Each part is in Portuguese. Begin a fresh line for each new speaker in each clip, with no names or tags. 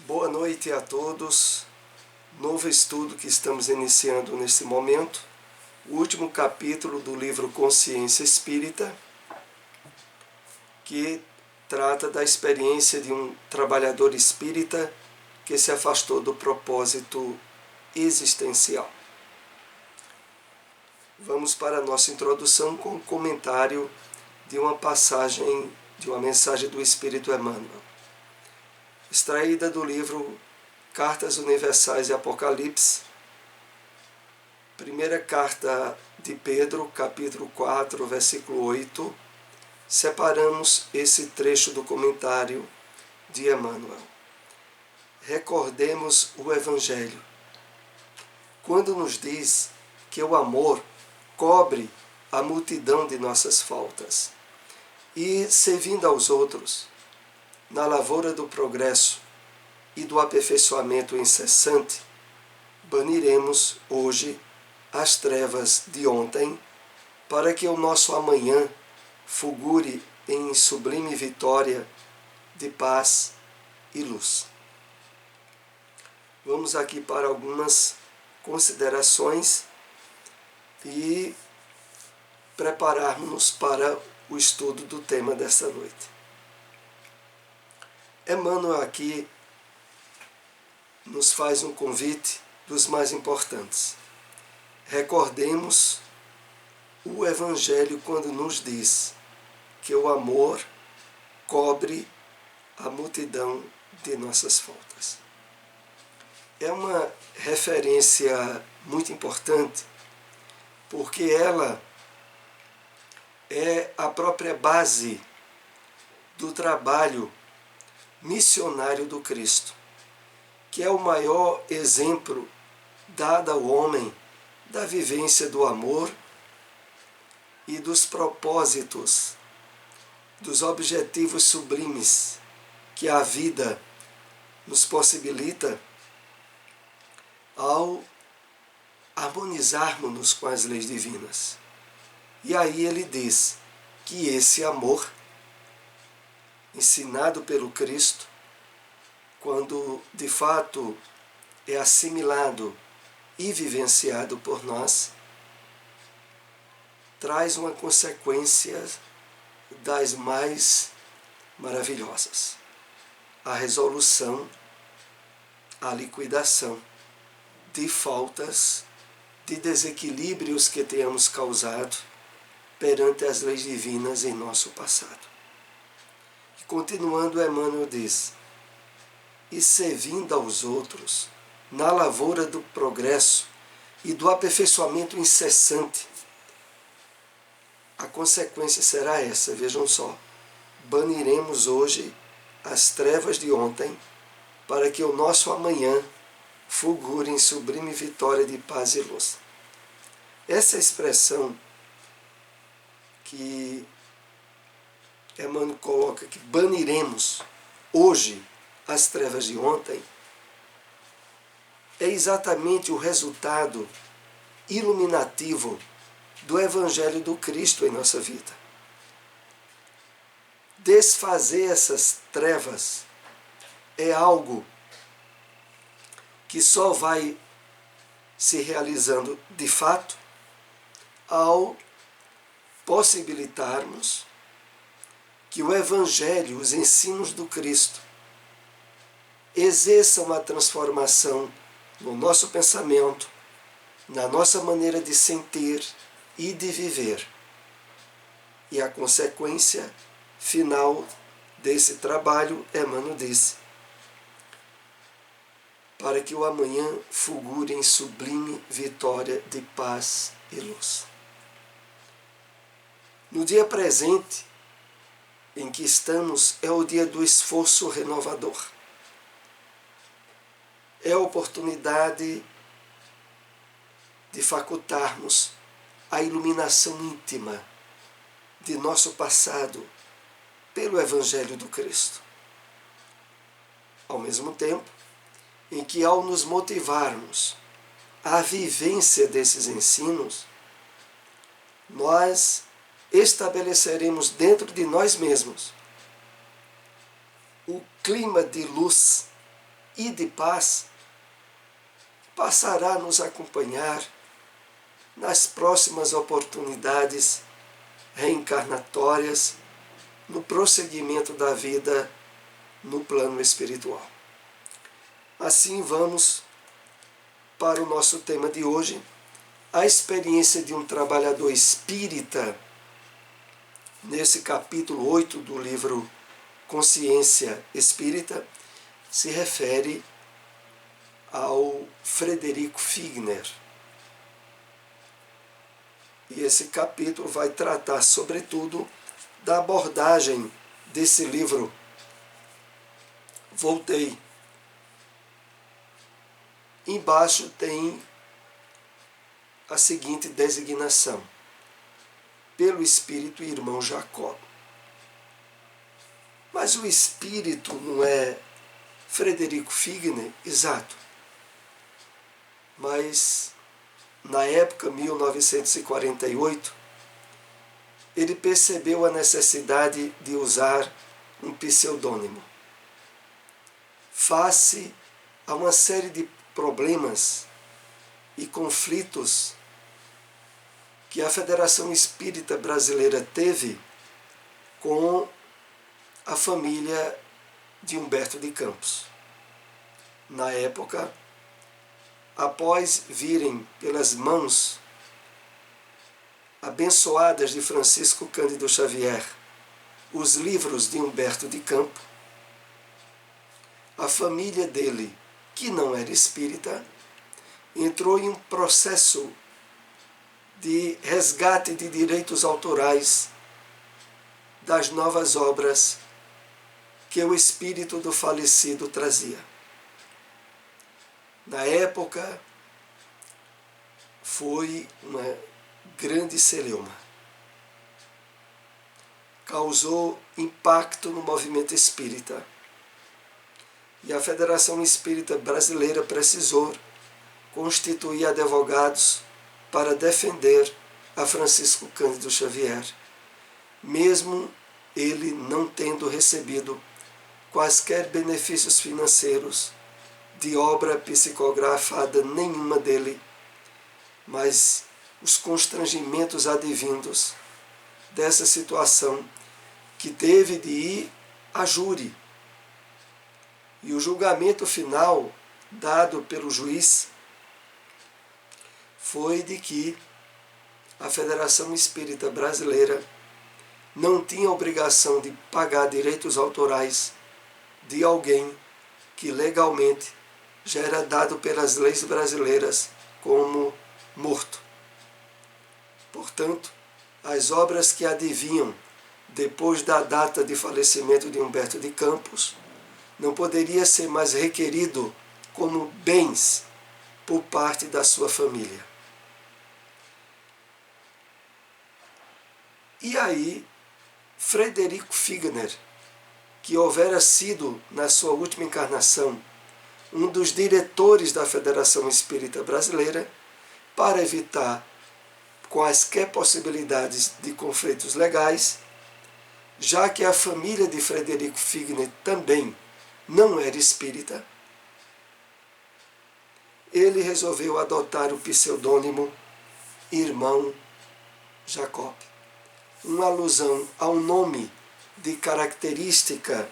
Boa noite a todos. Novo estudo que estamos iniciando nesse momento. O último capítulo do livro Consciência Espírita, que trata da experiência de um trabalhador espírita que se afastou do propósito existencial. Vamos para a nossa introdução com um comentário de uma passagem, de uma mensagem do Espírito Emmanuel, extraída do livro Cartas Universais e Apocalipse, primeira carta de Pedro, capítulo 4, versículo 8, separamos esse trecho do comentário de Emmanuel. Recordemos o Evangelho, quando nos diz que o amor cobre a multidão de nossas faltas e, servindo aos outros, na lavoura do progresso e do aperfeiçoamento incessante, baniremos hoje as trevas de ontem, para que o nosso amanhã fulgure em sublime vitória de paz e luz. Vamos aqui para algumas considerações e prepararmos-nos para o estudo do tema desta noite. Emmanuel aqui nos faz um convite dos mais importantes. Recordemos o Evangelho quando nos diz que o amor cobre a multidão de nossas faltas. É uma referência muito importante, porque ela é a própria base do trabalho missionário do Cristo, que é o maior exemplo dado ao homem da vivência do amor e dos propósitos, dos objetivos sublimes que a vida nos possibilita ao harmonizarmos-nos com as leis divinas. E aí ele diz que esse amor, ensinado pelo Cristo, quando de fato é assimilado e vivenciado por nós, traz uma consequência das mais maravilhosas: a resolução, a liquidação de faltas, de desequilíbrios que tenhamos causado perante as leis divinas em nosso passado. E continuando, Emmanuel diz: e servindo aos outros na lavoura do progresso e do aperfeiçoamento incessante. A consequência será essa, vejam só: baniremos hoje as trevas de ontem, para que o nosso amanhã fulgure em sublime vitória de paz e luz. Essa expressão que Emmanuel coloca, que baniremos hoje as trevas de ontem, é exatamente o resultado iluminativo do Evangelho do Cristo em nossa vida. Desfazer essas trevas é algo que só vai se realizando de fato ao possibilitarmos que o Evangelho, os ensinos do Cristo, exerçam a transformação no nosso pensamento, na nossa maneira de sentir e de viver. E a consequência final desse trabalho, Emmanuel disse, para que o amanhã fulgure em sublime vitória de paz e luz. No dia presente em que estamos, é o dia do esforço renovador. É a oportunidade de facultarmos a iluminação íntima de nosso passado pelo Evangelho do Cristo. Ao mesmo tempo em que, ao nos motivarmos à vivência desses ensinos, nós estabeleceremos dentro de nós mesmos o clima de luz e de paz passará a nos acompanhar nas próximas oportunidades reencarnatórias, no prosseguimento da vida no plano espiritual. Assim vamos para o nosso tema de hoje, a experiência de um trabalhador espírita, nesse capítulo 8 do livro Consciência Espírita, se refere ao Frederico Figner. E esse capítulo vai tratar, sobretudo, da abordagem desse livro. Voltei. Embaixo tem a seguinte designação: pelo Espírito Irmão Jacob. Mas o Espírito não é Frederico Figner? Exato. Mas, na época, 1948, ele percebeu a necessidade de usar um pseudônimo. Face a uma série de problemas e conflitos que a Federação Espírita Brasileira teve com a família de Humberto de Campos. Na época, após virem pelas mãos abençoadas de Francisco Cândido Xavier os livros de Humberto de Campos, a família dele, que não era espírita, entrou em um processo de resgate de direitos autorais das novas obras que o espírito do falecido trazia. Na época, foi uma grande celeuma. Causou impacto no movimento espírita. E a Federação Espírita Brasileira precisou constituir advogados para defender a Francisco Cândido Xavier, mesmo ele não tendo recebido quaisquer benefícios financeiros de obra psicografada nenhuma dele, mas os constrangimentos advindos dessa situação que teve de ir a júri. E o julgamento final dado pelo juiz foi de que a Federação Espírita Brasileira não tinha obrigação de pagar direitos autorais de alguém que legalmente já era dado pelas leis brasileiras como morto. Portanto, as obras que advinham depois da data de falecimento de Humberto de Campos não poderia ser mais requerido como bens por parte da sua família. E aí, Frederico Figner, que houvera sido, na sua última encarnação, um dos diretores da Federação Espírita Brasileira, para evitar quaisquer possibilidades de conflitos legais, já que a família de Frederico Figner também não era espírita, ele resolveu adotar o pseudônimo Irmão Jacob, uma alusão ao nome de característica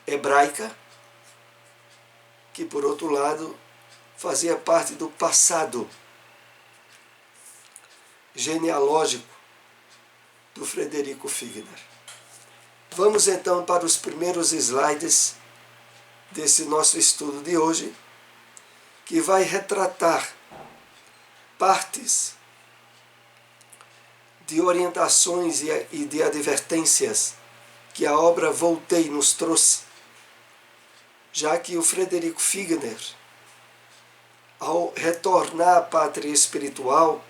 hebraica, que, por outro lado, fazia parte do passado genealógico do Frederico Figner. Vamos então para os primeiros slides desse nosso estudo de hoje, que vai retratar partes de orientações e de advertências que a obra Voltei nos trouxe, já que o Frederico Figner, ao retornar à pátria espiritual,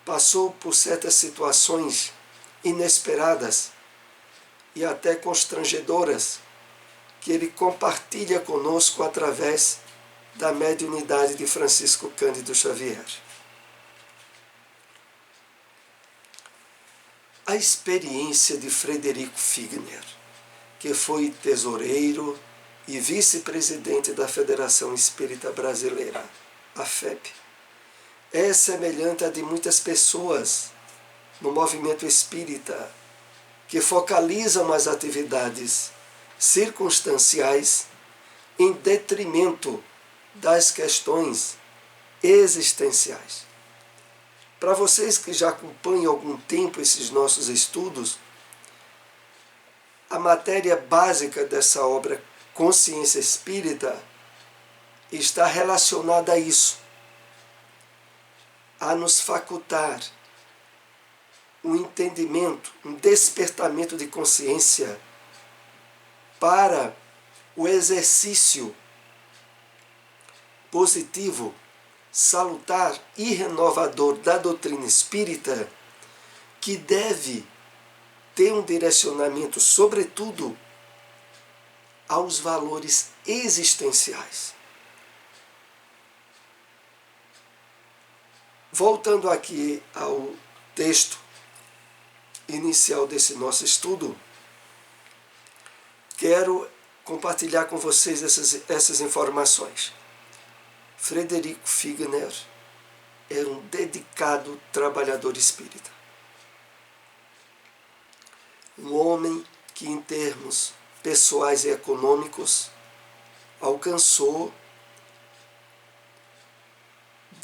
passou por certas situações inesperadas e até constrangedoras, que ele compartilha conosco através da mediunidade de Francisco Cândido Xavier. A experiência de Frederico Figner, que foi tesoureiro e vice-presidente da Federação Espírita Brasileira, a FEB. É semelhante a de muitas pessoas no movimento espírita que focalizam as atividades circunstanciais em detrimento das questões existenciais. Para vocês que já acompanham há algum tempo esses nossos estudos, a matéria básica dessa obra Consciência Espírita está relacionada a isso, a nos facultar um entendimento, um despertamento de consciência para o exercício positivo, salutar e renovador da doutrina espírita, que deve ter um direcionamento, sobretudo, aos valores existenciais. Voltando aqui ao texto inicial desse nosso estudo, quero compartilhar com vocês essas informações. Frederico Figner era um dedicado trabalhador espírita. Um homem que, em termos pessoais e econômicos, alcançou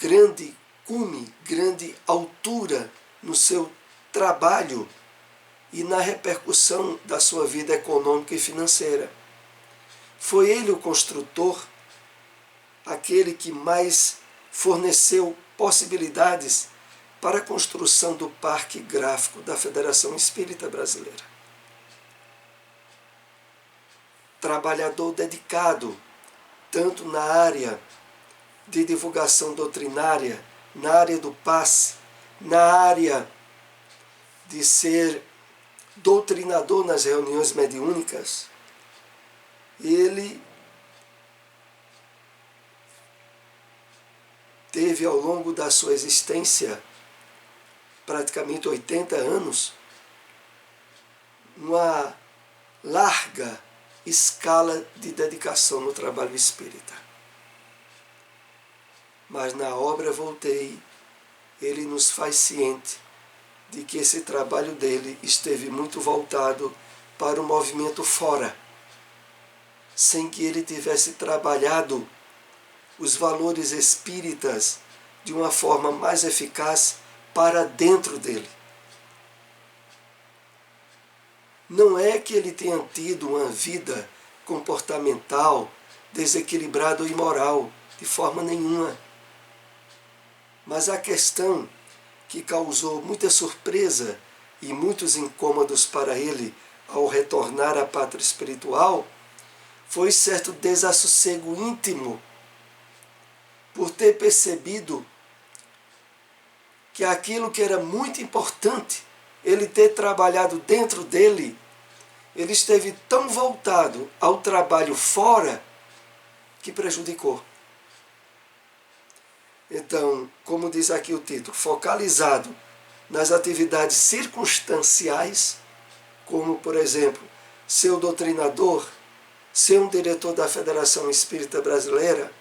grande cume, grande altura no seu trabalho e na repercussão da sua vida econômica e financeira. Foi ele o construtor, aquele que mais forneceu possibilidades para a construção do Parque Gráfico da Federação Espírita Brasileira. Trabalhador dedicado, tanto na área de divulgação doutrinária, na área do passe, na área de ser doutrinador nas reuniões mediúnicas. Ele teve ao longo da sua existência, praticamente 80 anos, uma larga escala de dedicação no trabalho espírita. Mas na obra Voltei, ele nos faz ciente de que esse trabalho dele esteve muito voltado para o movimento fora, sem que ele tivesse trabalhado os valores espíritas de uma forma mais eficaz para dentro dele. Não é que ele tenha tido uma vida comportamental desequilibrada ou imoral, de forma nenhuma. Mas a questão que causou muita surpresa e muitos incômodos para ele ao retornar à pátria espiritual foi certo desassossego íntimo por ter percebido que aquilo que era muito importante ele ter trabalhado dentro dele, ele esteve tão voltado ao trabalho fora que prejudicou. Então, como diz aqui o título, focalizado nas atividades circunstanciais, como, por exemplo, ser o doutrinador, ser um diretor da Federação Espírita Brasileira,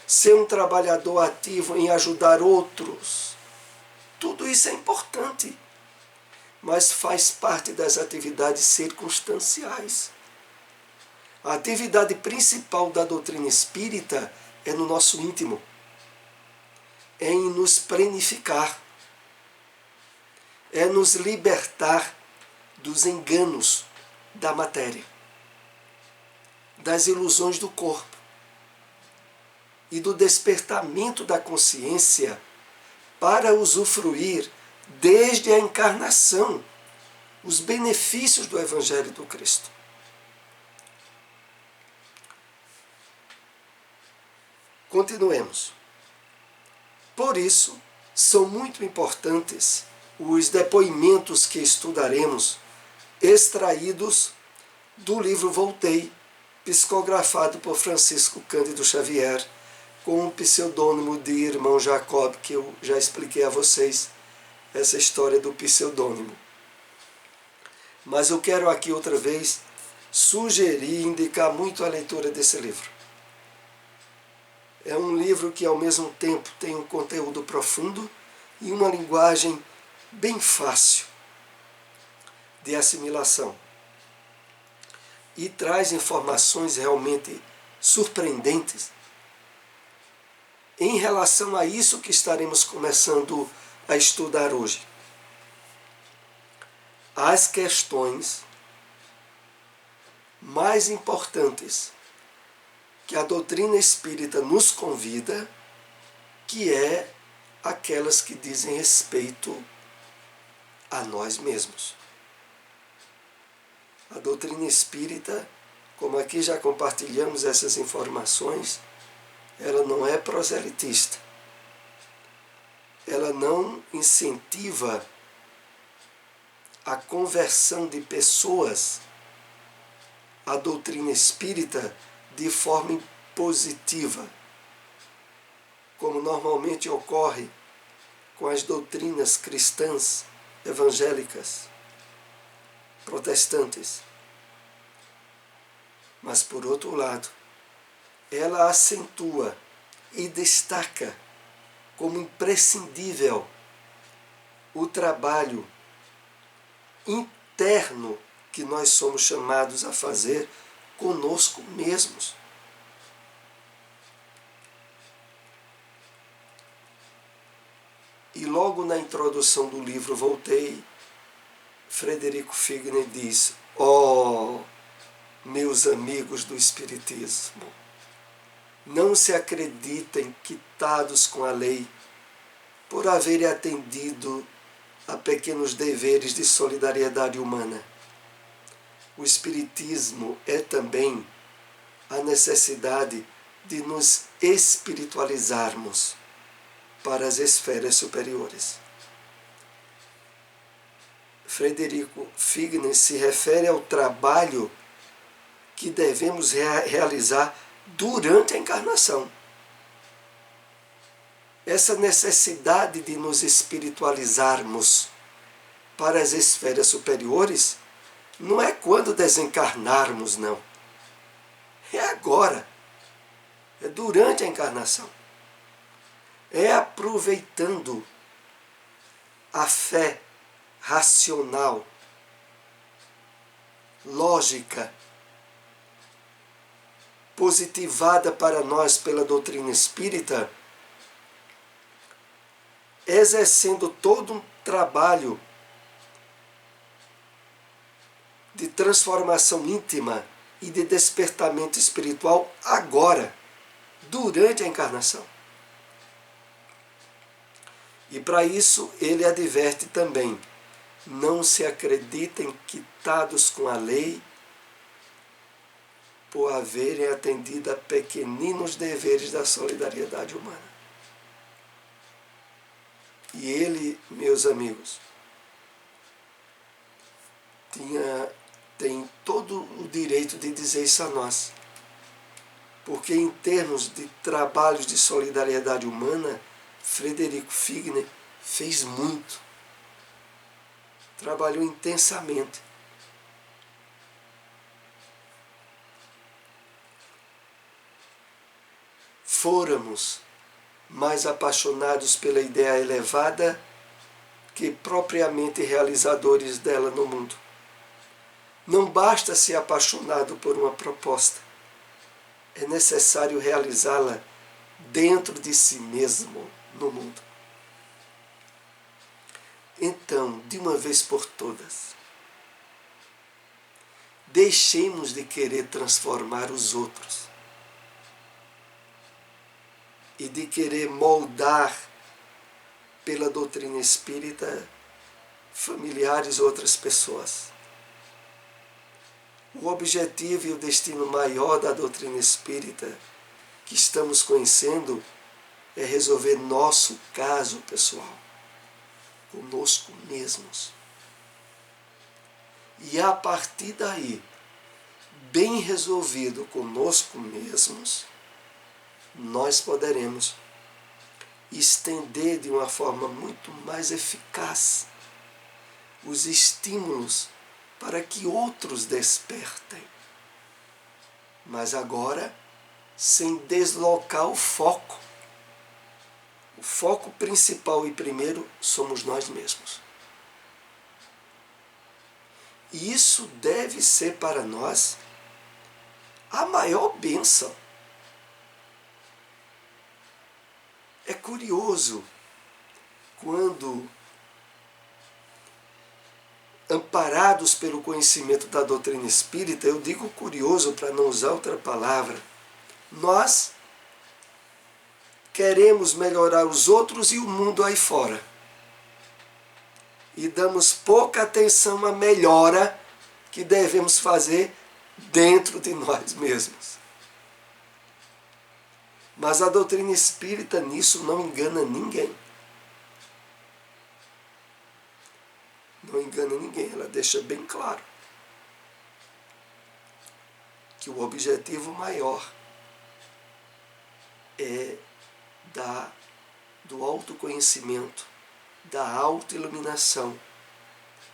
ser um trabalhador ativo em ajudar outros. Tudo isso é importante, mas faz parte das atividades circunstanciais. A atividade principal da doutrina espírita é no nosso íntimo, é em nos plenificar, é nos libertar dos enganos da matéria, das ilusões do corpo e do despertamento da consciência para usufruir, desde a encarnação, os benefícios do Evangelho do Cristo. Continuemos. Por isso, são muito importantes os depoimentos que estudaremos, extraídos do livro Voltei, psicografado por Francisco Cândido Xavier, com o pseudônimo de Irmão Jacob, que eu já expliquei a vocês, essa história do pseudônimo. Mas eu quero aqui outra vez sugerir e indicar muito a leitura desse livro. É um livro que, ao mesmo tempo, tem um conteúdo profundo e uma linguagem bem fácil de assimilação. E traz informações realmente surpreendentes em relação a isso que estaremos começando a estudar hoje. As questões mais importantes que a doutrina espírita nos convida, que é aquelas que dizem respeito a nós mesmos. A doutrina espírita, como aqui já compartilhamos essas informações, ela não é proselitista. Ela não incentiva a conversão de pessoas à doutrina espírita de forma positiva, como normalmente ocorre com as doutrinas cristãs, evangélicas, protestantes. Mas, por outro lado, ela acentua e destaca como imprescindível o trabalho interno que nós somos chamados a fazer conosco mesmos. E logo na introdução do livro Voltei, Frederico Figner diz: ó, meus amigos do Espiritismo, não se acreditem quitados com a lei por haverem atendido a pequenos deveres de solidariedade humana. O Espiritismo é também a necessidade de nos espiritualizarmos para as esferas superiores. Frederico Figner se refere ao trabalho que devemos realizar durante a encarnação. Essa necessidade de nos espiritualizarmos para as esferas superiores não é quando desencarnarmos, não. É agora. É durante a encarnação. É aproveitando a fé racional, lógica, positivada para nós pela doutrina espírita, exercendo todo um trabalho de transformação íntima e de despertamento espiritual agora, durante a encarnação. E para isso ele adverte também: não se acreditem quitados com a lei por haverem atendido a pequeninos deveres da solidariedade humana. E ele, meus amigos, tem todo o direito de dizer isso a nós. Porque em termos de trabalhos de solidariedade humana, Frederico Figner fez muito. Trabalhou intensamente. Fôramos mais apaixonados pela ideia elevada que propriamente realizadores dela no mundo. Não basta ser apaixonado por uma proposta. É necessário realizá-la dentro de si mesmo, no mundo. Então, de uma vez por todas, deixemos de querer transformar os outros e de querer moldar pela doutrina espírita familiares ou outras pessoas. O objetivo e o destino maior da doutrina espírita que estamos conhecendo é resolver nosso caso pessoal, conosco mesmos. E a partir daí, bem resolvido conosco mesmos, nós poderemos estender de uma forma muito mais eficaz os estímulos para que outros despertem mas agora sem deslocar o foco. O foco principal e primeiro somos nós mesmos. E isso deve ser para nós a maior bênção. É curioso quando, amparados pelo conhecimento da doutrina espírita, eu digo curioso para não usar outra palavra, nós queremos melhorar os outros e o mundo aí fora. E damos pouca atenção à melhora que devemos fazer dentro de nós mesmos. Mas a doutrina espírita nisso não engana ninguém. Não engana ninguém, ela deixa bem claro que o objetivo maior é do autoconhecimento, da autoiluminação,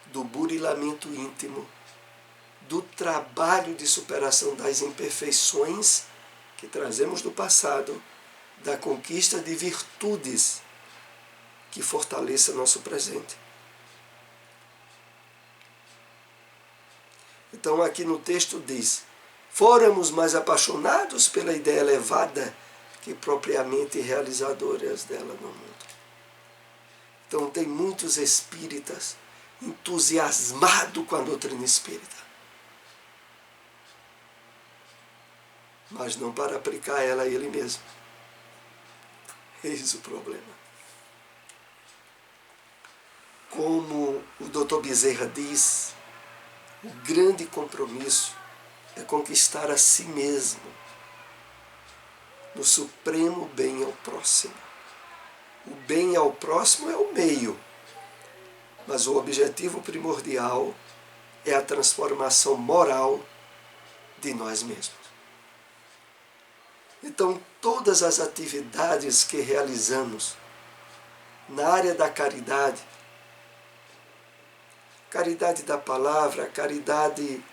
do burilamento íntimo, do trabalho de superação das imperfeições que trazemos do passado, da conquista de virtudes que fortaleça nosso presente. Então aqui no texto diz: fôramos mais apaixonados pela ideia elevada que propriamente realizadoras dela no mundo. Então tem muitos espíritas entusiasmados com a doutrina espírita, mas não para aplicar ela a ele mesmo. Eis o problema. Como o Dr. Bezerra diz, o grande compromisso é conquistar a si mesmo no supremo bem ao próximo. O bem ao próximo é o meio, mas o objetivo primordial é a transformação moral de nós mesmos. Então, todas as atividades que realizamos na área da caridade, caridade da palavra, caridade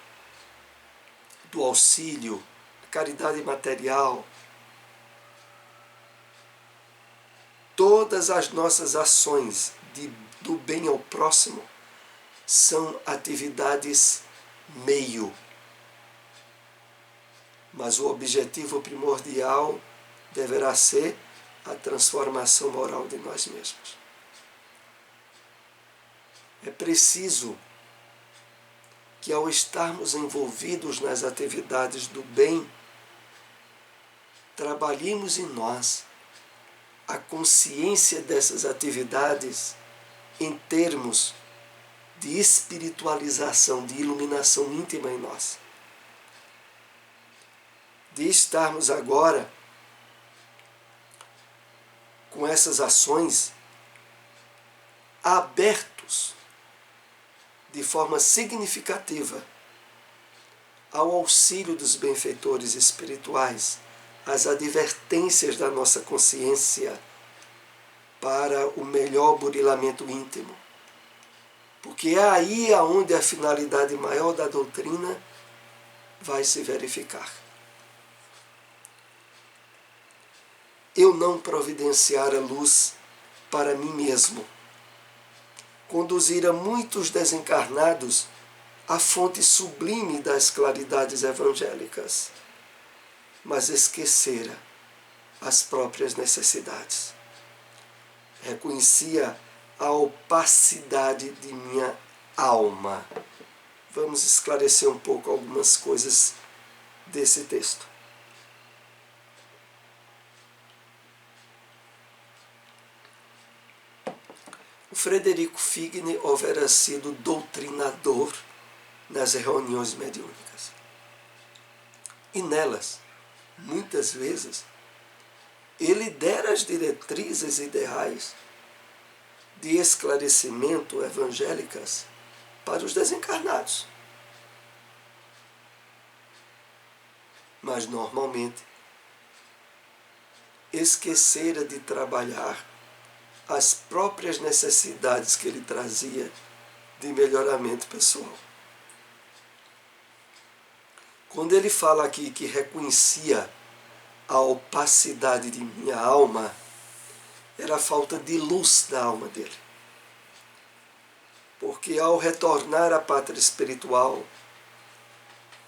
do auxílio, caridade material, todas as nossas ações do bem ao próximo são atividades meio. Mas o objetivo primordial deverá ser a transformação moral de nós mesmos. É preciso que, ao estarmos envolvidos nas atividades do bem, trabalhemos em nós a consciência dessas atividades em termos de espiritualização, de iluminação íntima em nós. De estarmos agora com essas ações abertos de forma significativa ao auxílio dos benfeitores espirituais, às advertências da nossa consciência para o melhor burilamento íntimo. Porque é aí onde a finalidade maior da doutrina vai se verificar. Eu não providenciar a luz para mim mesmo, conduzir a muitos desencarnados à fonte sublime das claridades evangélicas, mas esquecera as próprias necessidades. Reconhecia a opacidade de minha alma. Vamos esclarecer um pouco algumas coisas desse texto. O Frederico Figner houvera sido doutrinador nas reuniões mediúnicas. E nelas, muitas vezes, ele dera as diretrizes ideais de esclarecimento evangélicas para os desencarnados. Mas, normalmente, esquecera de trabalhar as próprias necessidades que ele trazia de melhoramento pessoal. Quando ele fala aqui que reconhecia a opacidade de minha alma, era a falta de luz da alma dele. Porque ao retornar à pátria espiritual,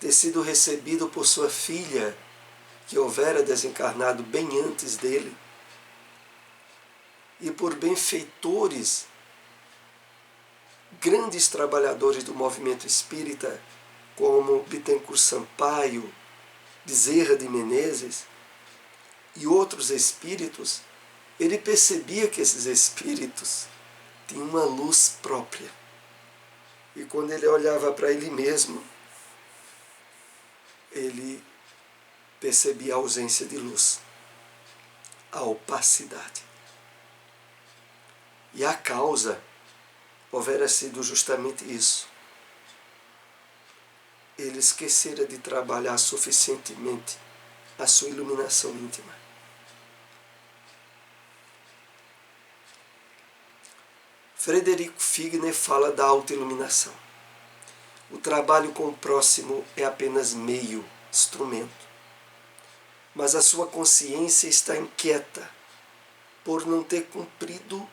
ter sido recebido por sua filha, que houvera desencarnado bem antes dele, e por benfeitores, grandes trabalhadores do movimento espírita, como Bittencourt Sampaio, Bezerra de Menezes e outros espíritos, ele percebia que esses espíritos tinham uma luz própria. E quando ele olhava para ele mesmo, ele percebia a ausência de luz, a opacidade. E a causa houvera sido justamente isso. Ele esquecera de trabalhar suficientemente a sua iluminação íntima. Frederico Figner fala da autoiluminação. O trabalho com o próximo é apenas meio, instrumento. Mas a sua consciência está inquieta por não ter cumprido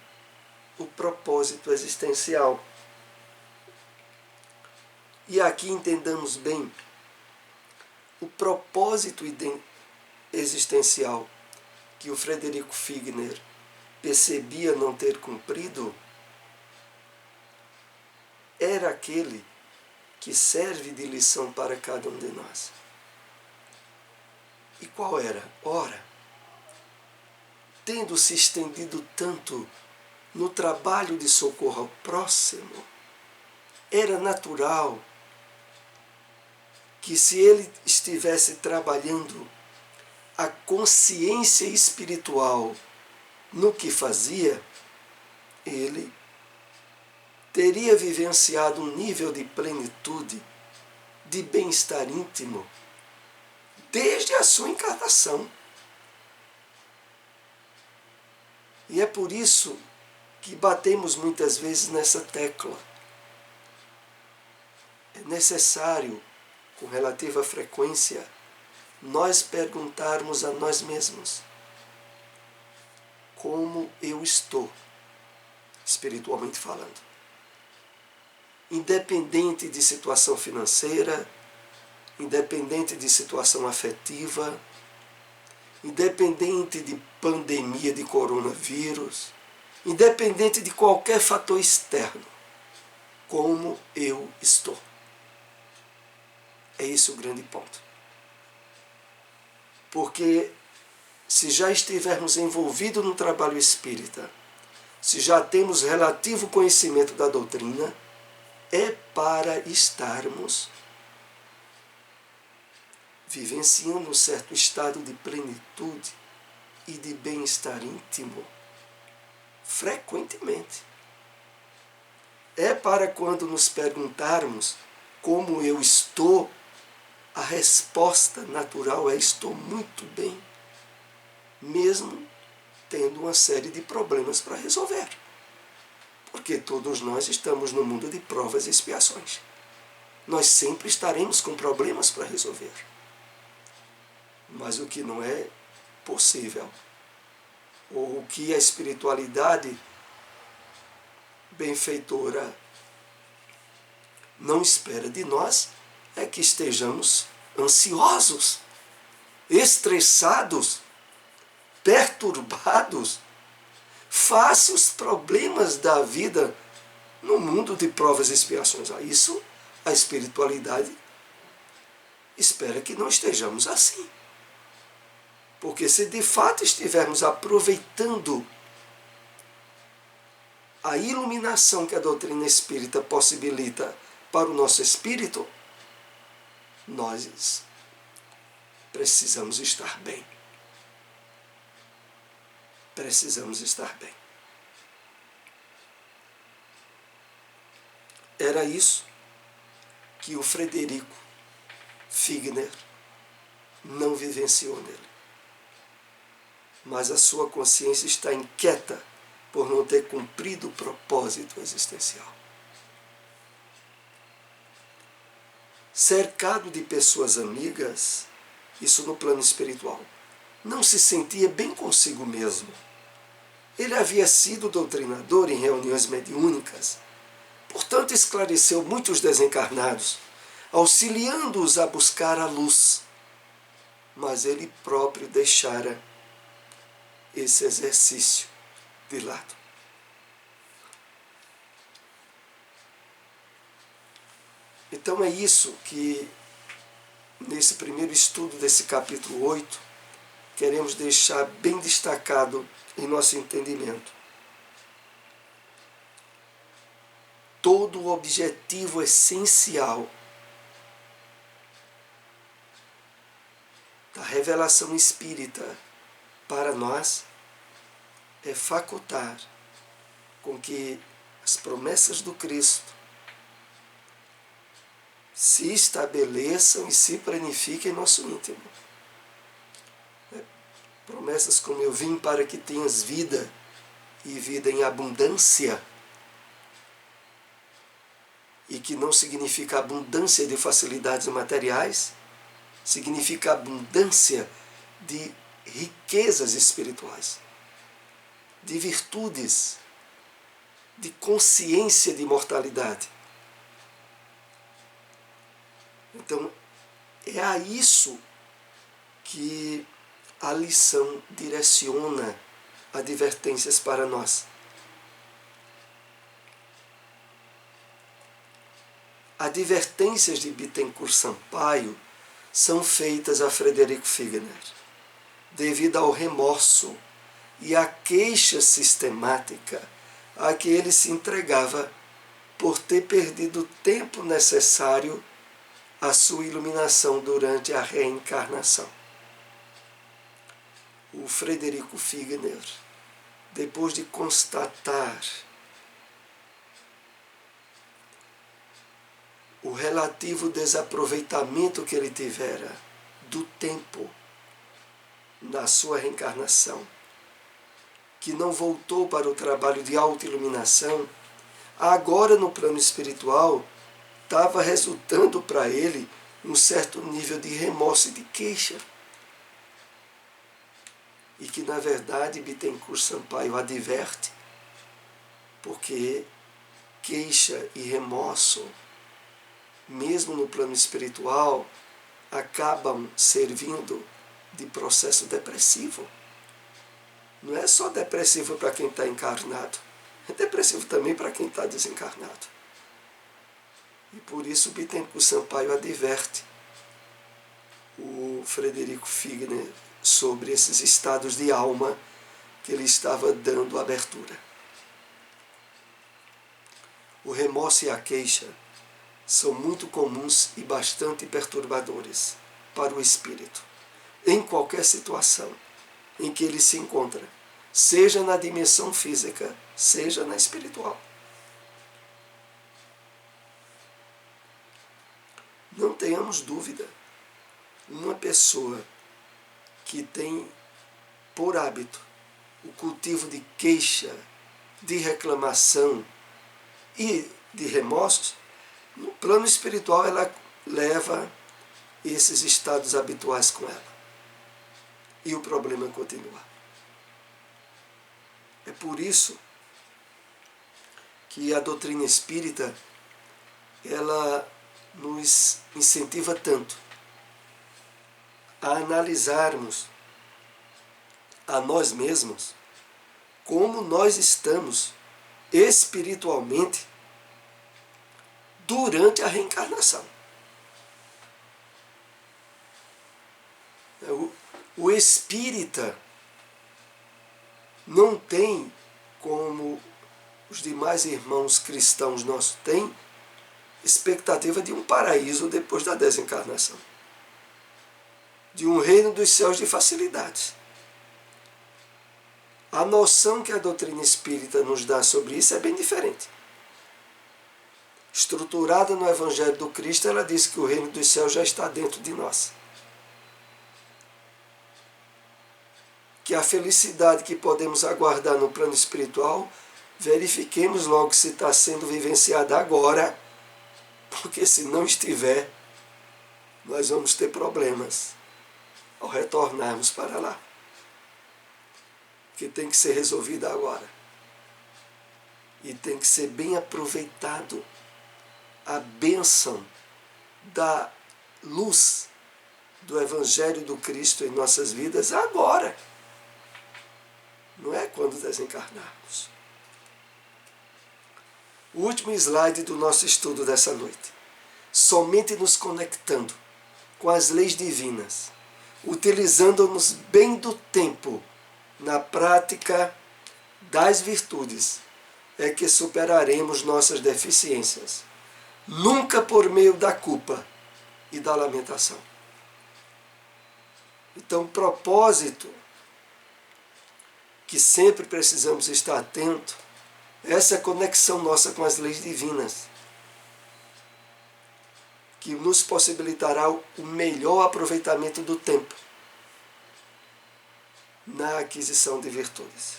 o propósito existencial. E aqui entendamos bem, o propósito existencial que o Frederico Figner percebia não ter cumprido era aquele que serve de lição para cada um de nós. E qual era? Ora, tendo se estendido tanto no trabalho de socorro ao próximo, era natural que, se ele estivesse trabalhando a consciência espiritual no que fazia, ele teria vivenciado um nível de plenitude, de bem-estar íntimo, desde a sua encarnação. E é por isso que batemos muitas vezes nessa tecla. É necessário, com relativa frequência, nós perguntarmos a nós mesmos: como eu estou, espiritualmente falando? Independente de situação financeira, independente de situação afetiva, independente de pandemia de coronavírus, independente de qualquer fator externo, como eu estou. É esse o grande ponto. Porque se já estivermos envolvidos no trabalho espírita, se já temos relativo conhecimento da doutrina, é para estarmos vivenciando um certo estado de plenitude e de bem-estar íntimo frequentemente. É para quando nos perguntarmos como eu estou, a resposta natural é: estou muito bem, mesmo tendo uma série de problemas para resolver. Porque todos nós estamos no mundo de provas e expiações. Nós sempre estaremos com problemas para resolver. Mas o que não é possível, ou o que a espiritualidade benfeitora não espera de nós, é que estejamos ansiosos, estressados, perturbados, face os problemas da vida no mundo de provas e expiações. Isso a espiritualidade espera que não estejamos assim. Porque se de fato estivermos aproveitando a iluminação que a doutrina espírita possibilita para o nosso espírito, nós precisamos estar bem. Precisamos estar bem. Era isso que o Frederico Figner não vivenciou nele. Mas a sua consciência está inquieta por não ter cumprido o propósito existencial. cercado de pessoas amigas, isso no plano espiritual, não se sentia bem consigo mesmo. Ele havia sido doutrinador em reuniões mediúnicas, portanto esclareceu muitos desencarnados, auxiliando-os a buscar a luz. Mas ele próprio deixara esse exercício de lado. Então é isso que, nesse primeiro estudo desse capítulo 8, queremos deixar bem destacado em nosso entendimento. Todo o objetivo essencial da revelação espírita para nós é facultar com que as promessas do Cristo se estabeleçam e se planifiquem em nosso íntimo. Promessas como: eu vim para que tenhas vida e vida em abundância, e que não significa abundância de facilidades materiais, significa abundância de riquezas espirituais, de virtudes, de consciência de imortalidade. Então, é a isso que a lição direciona advertências para nós. Advertências de Bittencourt Sampaio são feitas a Frederico Figner devido ao remorso e à queixa sistemática a que ele se entregava por ter perdido o tempo necessário à sua iluminação durante a reencarnação. O Frederico Figner, depois de constatar o relativo desaproveitamento que ele tivera do tempo na sua reencarnação, que não voltou para o trabalho de autoiluminação, agora no plano espiritual estava resultando para ele um certo nível de remorso e de queixa. E que, na verdade, Bittencourt Sampaio adverte, porque queixa e remorso, mesmo no plano espiritual, acabam servindo de processo depressivo. Não é só depressivo para quem está encarnado, é depressivo também para quem está desencarnado. E por isso Bittencourt Sampaio adverte o Frederico Figner sobre esses estados de alma que ele estava dando abertura. O remorso e a queixa são muito comuns e bastante perturbadores para o espírito, em qualquer situação em que ele se encontra, seja na dimensão física, seja na espiritual. Não tenhamos dúvida, uma pessoa que tem por hábito o cultivo de queixa, de reclamação e de remorsos, no plano espiritual ela leva esses estados habituais com ela. E o problema continua. É por isso que a doutrina espírita ela nos incentiva tanto a analisarmos a nós mesmos como nós estamos espiritualmente durante a reencarnação. O espírita não tem, como os demais irmãos cristãos nossos têm, expectativa de um paraíso depois da desencarnação, de um reino dos céus de facilidades. A noção que a doutrina espírita nos dá sobre isso é bem diferente. Estruturada no Evangelho do Cristo, ela diz que o reino dos céus já está dentro de nós. Que a felicidade que podemos aguardar no plano espiritual, verifiquemos logo se está sendo vivenciada agora, porque se não estiver, nós vamos ter problemas ao retornarmos para lá, que tem que ser resolvido agora. E tem que ser bem aproveitado a bênção da luz do Evangelho do Cristo em nossas vidas agora. Não é quando desencarnarmos. O último slide do nosso estudo dessa noite. Somente nos conectando com as leis divinas, utilizando-nos bem do tempo na prática das virtudes, é que superaremos nossas deficiências. Nunca por meio da culpa e da lamentação. Então, propósito que sempre precisamos estar atento, essa conexão nossa com as leis divinas, que nos possibilitará o melhor aproveitamento do tempo na aquisição de virtudes.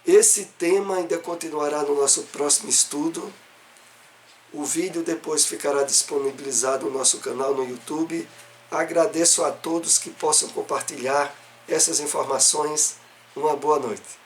Esse tema ainda continuará no nosso próximo estudo. O vídeo depois ficará disponibilizado no nosso canal no YouTube. Agradeço a todos que possam compartilhar essas informações. Uma boa noite.